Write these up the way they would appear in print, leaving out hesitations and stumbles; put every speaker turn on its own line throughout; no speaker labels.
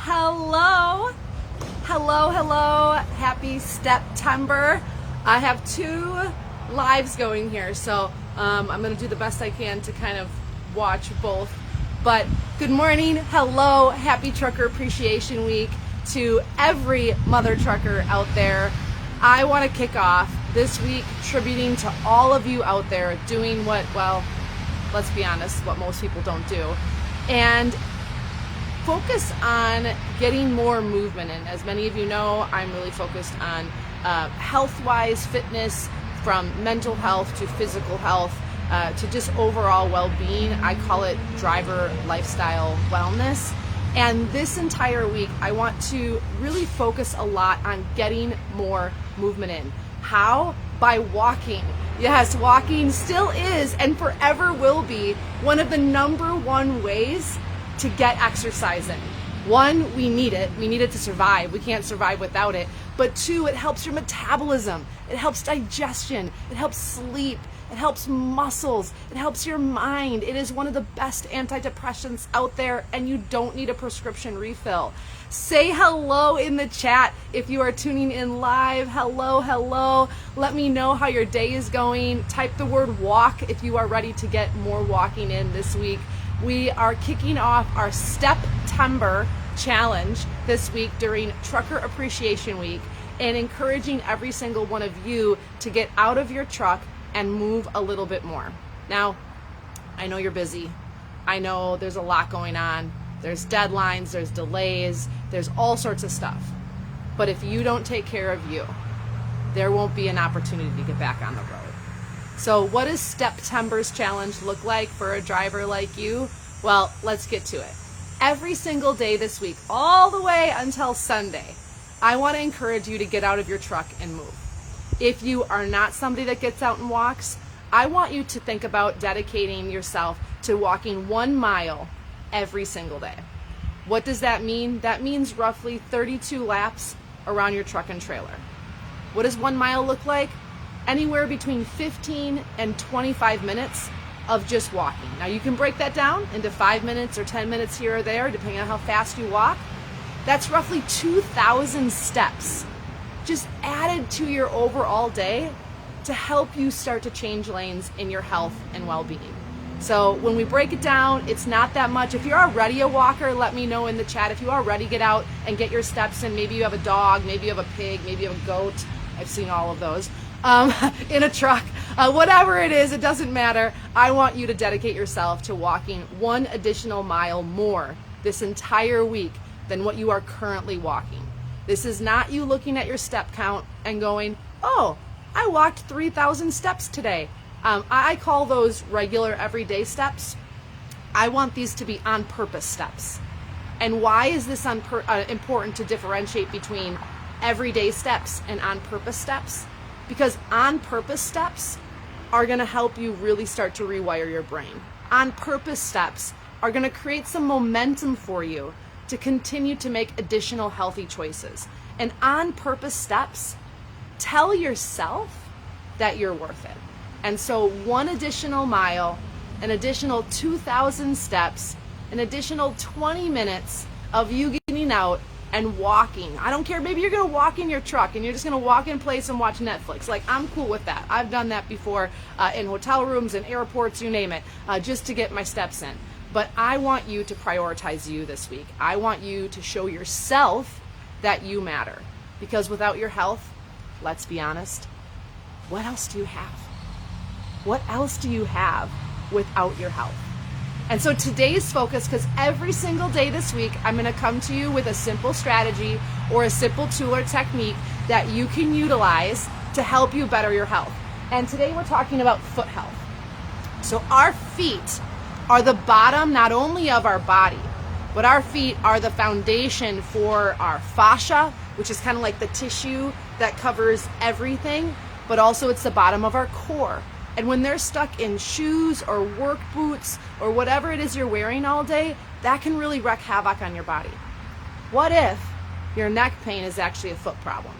Hello. Happy STEP-tember. I have two lives going here, so I'm going to do the best I can to kind of watch both. But good morning, hello, happy Trucker Appreciation Week to every mother trucker out there. I want to kick off this week tributing to all of you out there doing what, well, let's be honest, what most people don't do. And focus on getting more movement in. As many of you know, I'm really focused on health-wise fitness, from mental health to physical health to just overall well-being. I call it driver lifestyle wellness. And this entire week, I want to really focus a lot on getting more movement in. How? By walking. Yes, walking still is and forever will be one of the number one ways to get exercise in. One, we need it. We need it to survive. We can't survive without it. But two, it helps your metabolism. It helps digestion. It helps sleep. It helps muscles. It helps your mind. It is one of the best antidepressants out there, and you don't need a prescription refill. Say hello in the chat if you are tuning in live. Hello. Let me know how your day is going. Type the word walk if you are ready to get more walking in this week. We are kicking off our STEP-tember challenge this week during Trucker Appreciation Week and encouraging every single one of you to get out of your truck and move a little bit more. Now, I know you're busy. I know there's a lot going on. There's deadlines, there's delays, there's all sorts of stuff. But if you don't take care of you, there won't be an opportunity to get back on the road. So what does STEP-tember's challenge look like for a driver like you? Well, let's get to it. Every single day this week, all the way until Sunday, I want to encourage you to get out of your truck and move. If you are not somebody that gets out and walks, I want you to think about dedicating yourself to walking 1 mile every single day. What does that mean? That means roughly 32 laps around your truck and trailer. What does 1 mile look like? Anywhere between 15 and 25 minutes of just walking. Now you can break that down into 5 minutes or 10 minutes here or there, depending on how fast you walk. That's roughly 2,000 steps just added to your overall day to help you start to change lanes in your health and well-being. So when we break it down, it's not that much. If you're already a walker, let me know in the chat. If you already get out and get your steps in, maybe you have a dog, maybe you have a pig, maybe you have a goat. I've seen all of those. In a truck, whatever it is, it doesn't matter. I want you to dedicate yourself to walking 1 additional mile more this entire week than what you are currently walking. This is not you looking at your step count and going, oh, I walked 3,000 steps today. I call those regular everyday steps. I want these to be on purpose steps. And why is this important to differentiate between everyday steps and on purpose steps? Because on purpose steps are going to help you really start to rewire your brain. On purpose steps are going to create some momentum for you to continue to make additional healthy choices. And on purpose steps tell yourself that you're worth it. And so 1 additional mile, an additional 2,000 steps, an additional 20 minutes of you getting out and walking. I don't care, maybe you're gonna walk in your truck and you're just gonna walk in place and watch Netflix. Like, I'm cool with that. I've done that before in hotel rooms, in airports, you name it, just to get my steps in. But I want you to prioritize you this week. I want you to show yourself that you matter. Because without your health, let's be honest, what else do you have? What else do you have without your health? And so today's focus, because every single day this week, I'm going to come to you with a simple strategy or a simple tool or technique that you can utilize to help you better your health. And today we're talking about foot health. So our feet are the bottom not only of our body, but our feet are the foundation for our fascia, which is kind of like the tissue that covers everything, but also it's the bottom of our core. And when they're stuck in shoes or work boots or whatever it is you're wearing all day, that can really wreak havoc on your body. What if your neck pain is actually a foot problem?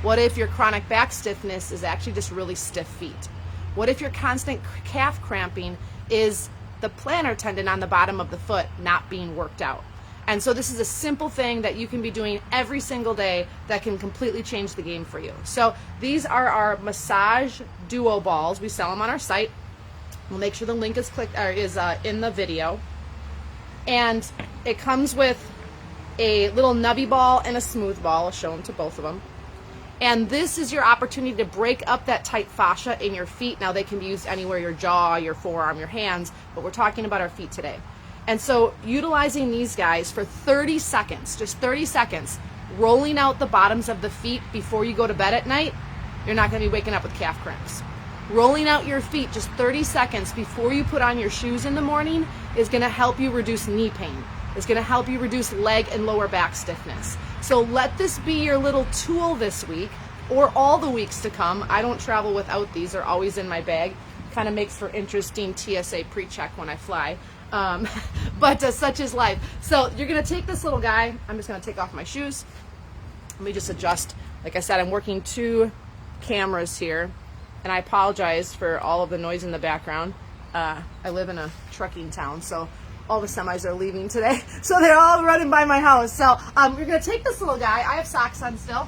What if your chronic back stiffness is actually just really stiff feet? What if your constant calf cramping is the plantar tendon on the bottom of the foot not being worked out? And so this is a simple thing that you can be doing every single day that can completely change the game for you. So these are our massage duo balls. We sell them on our site. We'll make sure the link is in the video. And it comes with a little nubby ball and a smooth ball. I'll show them to both of them. And this is your opportunity to break up that tight fascia in your feet. Now they can be used anywhere, your jaw, your forearm, your hands, but we're talking about our feet today. And so utilizing these guys for 30 seconds, just 30 seconds, rolling out the bottoms of the feet before you go to bed at night, you're not going to be waking up with calf cramps. Rolling out your feet just 30 seconds before you put on your shoes in the morning is going to help you reduce knee pain. It's going to help you reduce leg and lower back stiffness. So let this be your little tool this week or all the weeks to come. I don't travel without these. They're always in my bag. Kind of makes for interesting TSA pre-check when I fly. But such is life. So you're going to take this little guy. I'm just going to take off my shoes. Let me just adjust. Like I said, I'm working 2 cameras here, and I apologize for all of the noise in the background. I live in a trucking town, so all the semis are leaving today. So they're all running by my house. So you're going to take this little guy. I have socks on still.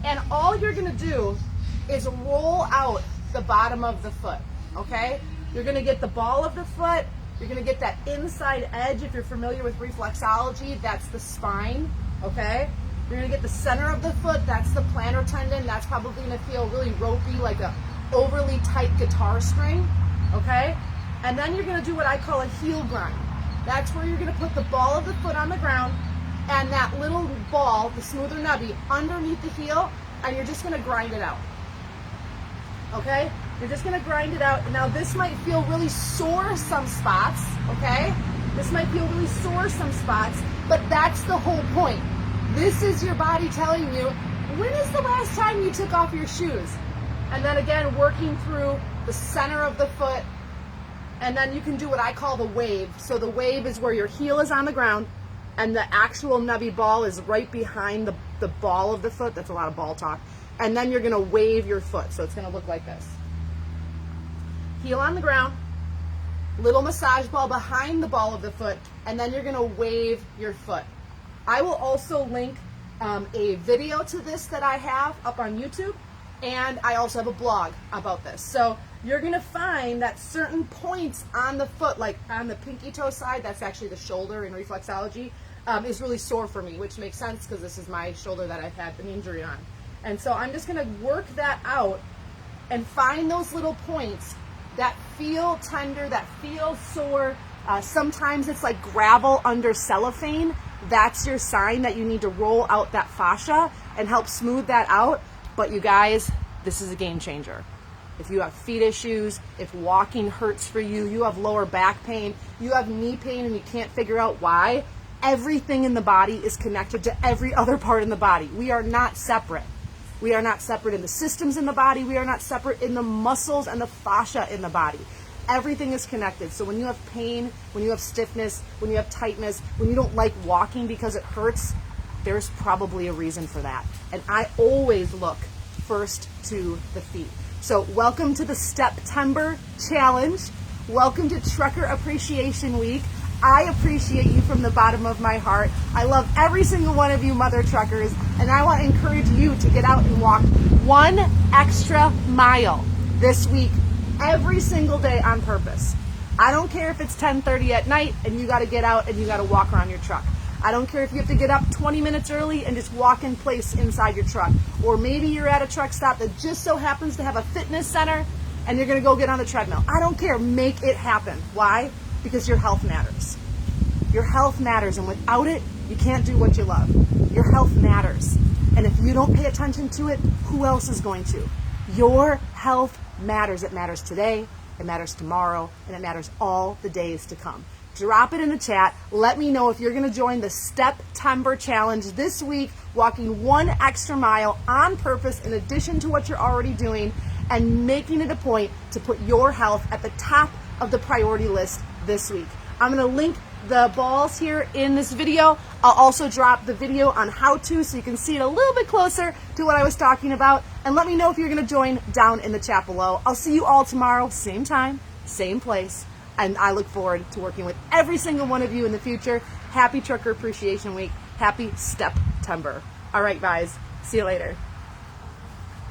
And all you're going to do is roll out the bottom of the foot, okay? You're going to get the ball of the foot. You're going to get that inside edge. If you're familiar with reflexology, that's the spine, okay? You're going to get the center of the foot. That's the plantar tendon. That's probably going to feel really ropey, like a overly tight guitar string, okay? And then you're going to do what I call a heel grind. That's where you're going to put the ball of the foot on the ground and that little ball, the smoother nubby, underneath the heel, and you're just going to grind it out, okay? You're just going to grind it out. Now this might feel really sore some spots, okay? This might feel really sore some spots, but that's the whole point. This is your body telling you, when is the last time you took off your shoes? And then again, working through the center of the foot, and then you can do what I call the wave. So the wave is where your heel is on the ground, and the actual nubby ball is right behind the ball of the foot. That's a lot of ball talk. And then you're going to wave your foot. So it's going to look like this. Heel on the ground, little massage ball behind the ball of the foot, and then you're going to wave your foot. I will also link a video to this that I have up on YouTube, and I also have a blog about this. So you're going to find that certain points on the foot, like on the pinky toe side, that's actually the shoulder in reflexology, is really sore for me, which makes sense because this is my shoulder that I've had an injury on. And so I'm just going to work that out and find those little points that feel tender, that feel sore. Sometimes it's like gravel under cellophane. That's your sign that you need to roll out that fascia and help smooth that out. But you guys, this is a game changer. If you have feet issues, if walking hurts for you, you have lower back pain, you have knee pain and you can't figure out why, everything in the body is connected to every other part in the body. We are not separate. We are not separate in the systems in the body. We are not separate in the muscles and the fascia in the body. Everything is connected. So when you have pain, when you have stiffness, when you have tightness, when you don't like walking because it hurts, there's probably a reason for that. And I always look first to the feet. So welcome to the STEP-tember challenge. Welcome to Trucker Appreciation Week. I appreciate you from the bottom of my heart. I love every single one of you mother truckers, and I want to encourage you to get out and walk 1 extra mile this week, every single day on purpose. I don't care if it's 10:30 at night and you got to get out and you got to walk around your truck. I don't care if you have to get up 20 minutes early and just walk in place inside your truck. Or maybe you're at a truck stop that just so happens to have a fitness center and you're going to go get on the treadmill. I don't care. Make it happen. Why? Because your health matters. Your health matters, and without it, you can't do what you love. Your health matters. And if you don't pay attention to it, who else is going to? Your health matters. It matters today, it matters tomorrow, and it matters all the days to come. Drop it in the chat. Let me know if you're going to join the STEP-tember challenge this week, walking 1 extra mile on purpose in addition to what you're already doing, and making it a point to put your health at the top of the priority list this week. I'm going to link the balls here in this video. I'll also drop the video on how to so you can see it a little bit closer to what I was talking about. And let me know if you're going to join down in the chat below. I'll see you all tomorrow, same time, same place. And I look forward to working with every single one of you in the future. Happy Trucker Appreciation Week. Happy STEP-tember. All right, guys. See you later.